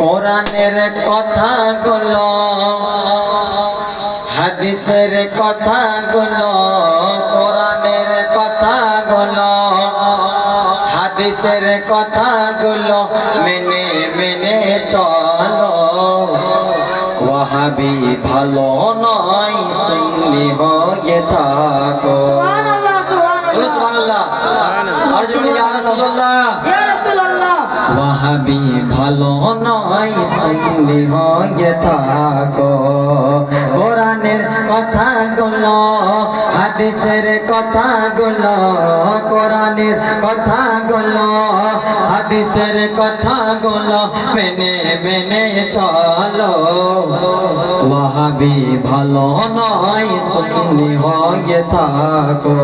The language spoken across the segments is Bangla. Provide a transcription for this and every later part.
কোরআনের কথাগুলো হাদিসের কথাগুলো, কোরআনের কথাগুলো হাদিসের কথাগুলো মেনে মেনে চলো। ওয়াহাবি ভালো নয়, সুন্নি হয়ে থাকো। সুবহানাল্লাহ, সুবহানাল্লাহ। আর জোরে ইয়া রাসূলুল্লাহ, ইয়া রাসূলুল্লাহ। ওয়াহাবি ভালো নয়, সুন্নি হয়ে থাকো। কোরআনের কথাগুলো হাদিসের কথাগুলো, কোরআনের কথাগুলো হাদিসের কথাগুলো মেনে মেনে চলো। ওয়াহাবি ভালো নয়, সুন্নি হয়ে থাকো।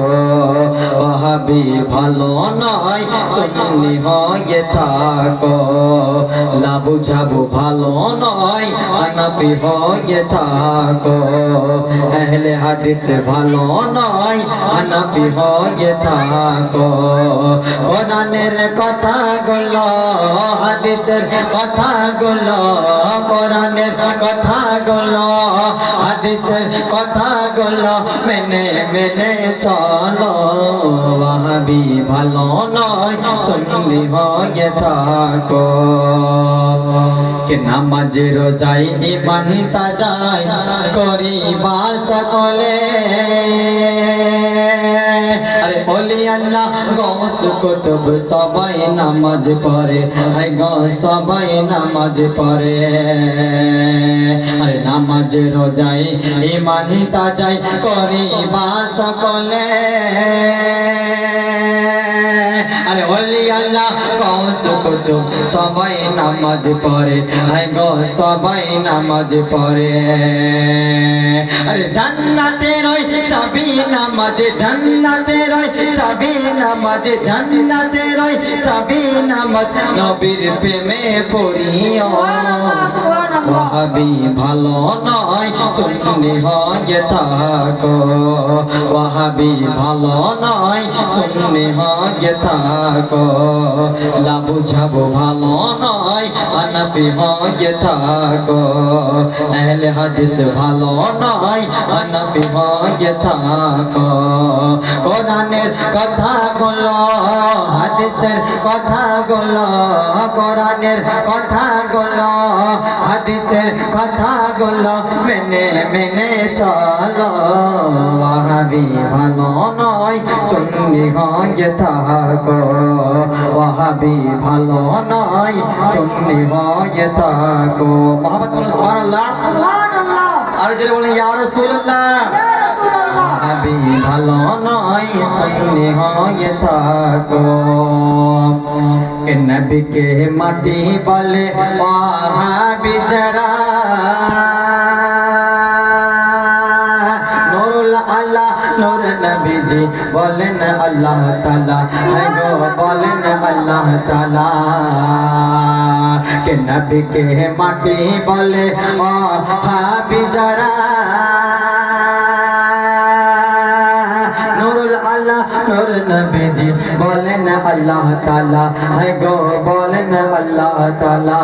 ওয়াহাবি ভালো নয়, সুন্নি হয়ে থাকো। লাবু ঝাবু ভালো নয়, হানাফি হয়ে থাকো। আহলে হাদিস ভালো নয়, হানাফি হয়ে থাকো। কোরআনের কথাগুলো হাদিসের কথাগুলো, কোরআনের কথাগুলো হাদিসের কথাগুলো মেনে মেনে চলো। ওয়াহাবি ভালো নয়, সুন্নি হয়ে থাকো। কে নামাজ রোজাই ইমান তাজাই করিবা সকলে। আরে ওলি আল্লাহ গৌস কুতুব সবাই নামাজ পড়ে, হাই গো সবাই নামাজ পড়ে। আরে নামাজ রোজাই ইমান তাজাই করিবা সকলে। আরে ওলি আল্লাহ গৌস কুতুব সবাই নামাজ পড়ে, হাই গো সবাই নামাজ পড়ে। আরে জান্নাতের ওই চাবি নামাজ, জান্নাতের ওই চাবি নামাজ, জান্নাতের ওই চাবি নামাজ নবীর প্রেমে পড়িও। ওয়াহাবি ভালো নয়, সুন্নি হয়ে থাকো। ওয়াহাবি ভালো নয়, সুন্নি হয়ে থাকো। লাবু ঝাবু ভালো নয়, হানাফি হয়ে থাকো। আহলে হাদিস ভালো নয়, হানাফি হয়ে থাকো। কোরআনের কথাগুলো হাদিসের কথাগুলো, কোরআনের কথাগুলো হাদিসের কথাগুলো মেনে মেনে চলো। ওয়াহাবি ভালো নয়, সুন্নি হয়ে থাকো। ওয়াহাবি ভালো নয়, সুন্নি হয়ে থাকো। মুহাম্মদ সুবহানাল্লাহ, সুবহানাল্লাহ। আর জোরে বলেন ইয়া রাসূলুল্লাহ, ইয়া রাসূলুল্লাহ। ওয়াহাবি ভালো নয়, সুন্নি হয়ে থাকো। কে নবী কে মাটি বলে ওয়াহাবি যারা, নুরুল আলা নূর নবীজি বলেন আল্লাহ তাআলা, হায় গো বলেন আল্লাহ তাআলা। কে নবী কে মাটি বলে ওয়াহাবি যারা, নুরুল আলা নূর নবীজি বলেন আল্লাহ তাআলা, হায় গো বলেন আল্লাহ তাআলা।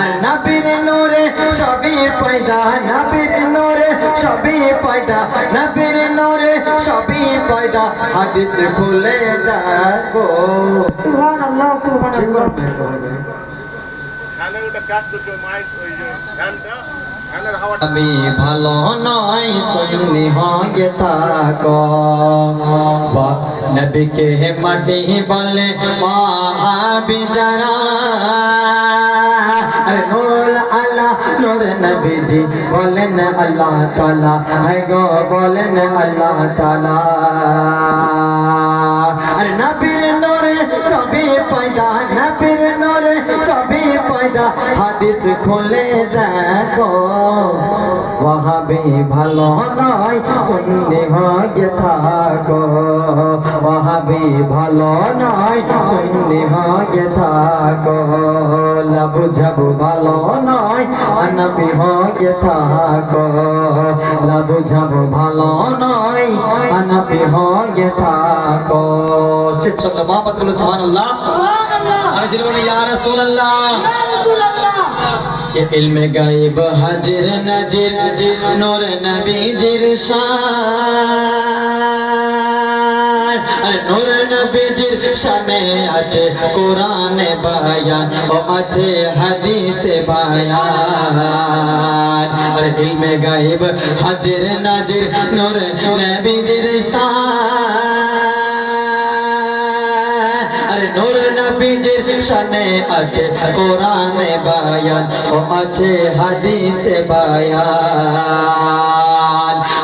আর নবীর নূরে সবই পয়দা, নবীর নূরে সবই পয়দা, নবীর নূরে সবই পয়দা। হাদিস খুলে দেখো। সুবহানাল্লাহ, সুবহানাল্লাহ। আমি ভালো নয়, সুন্নি হয়ে থাকো। নবীকে মাটি বলে ওয়াহাবি যারা, নুরুল আলা নূর নবীজি বলেন আল্লাহ তাআলা, হায় গো বলেন আল্লাহ তাআলা। আর নবীর নূরে সবই পয়দা, নবীর নূরে সবই পয়দা। হাদিস খুলে দেখো। ওয়াহাবি ভালো নয়, সুন্নি হয়ে থাকো। ওয়াহাবি ভালো নয়, সুন্নি হয়ে থাকো। লাবু ঝাবু ভালো নয়, হানাফি হয়ে থাকো। লাবু ঝাবু ভালো নয়, হানাফি হয়ে থাকো। সুবহানাল্লাহ, সুবহানাল্লাহ। আর জোরে বলেন ইয়া রাসূলুল্লাহ। ইলমে গায়ব হাজির নাজির নূর নবীজির শান, নূর নবীজির শানে আছে কোরআনে বায়ান ও আছে হাদিসে বায়ান। আর ইলমে গায়ব হাজির নাজির নূর নবীজির শান, নূর নবীজির শানে আছে কোরআনে বায়ান ও আছে হাদিসে বায়ান।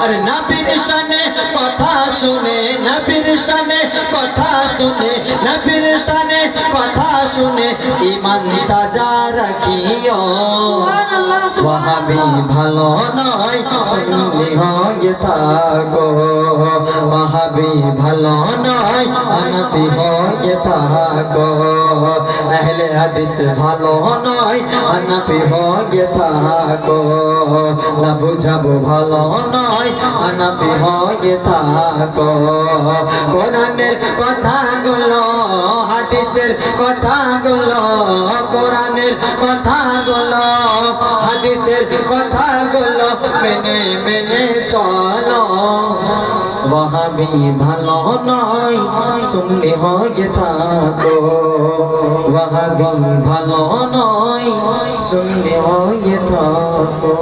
আর নবীর শানে কথা শুনে, নবীর শানে কথা শুনে, নবীর শানে কথা শুনে ঈমান তাজা রাখিও। ওয়াহাবি ভালো নয় সুন্নি হয়ে থাকো, ওয়াহাবি ভালো নয় হানাফি হয়ে থাকো, আহলে হাদিস ভালো নয় হানাফি হয়ে থাকো, না বুঝাবো ভালো নয় হানাফি হয়ে থাকো। কোরআনের কথাগুলো হাদিসের কথাগুলো, কোরআনের কথাগুলো হাদিসের কথাগুলো মেনে মেনে চলো। ওয়াহাবি ভালো নয় সুন্নি হয়ে থাকো, ওয়াহাবি ভালো নয় সুন্নি হয়ে থাকো।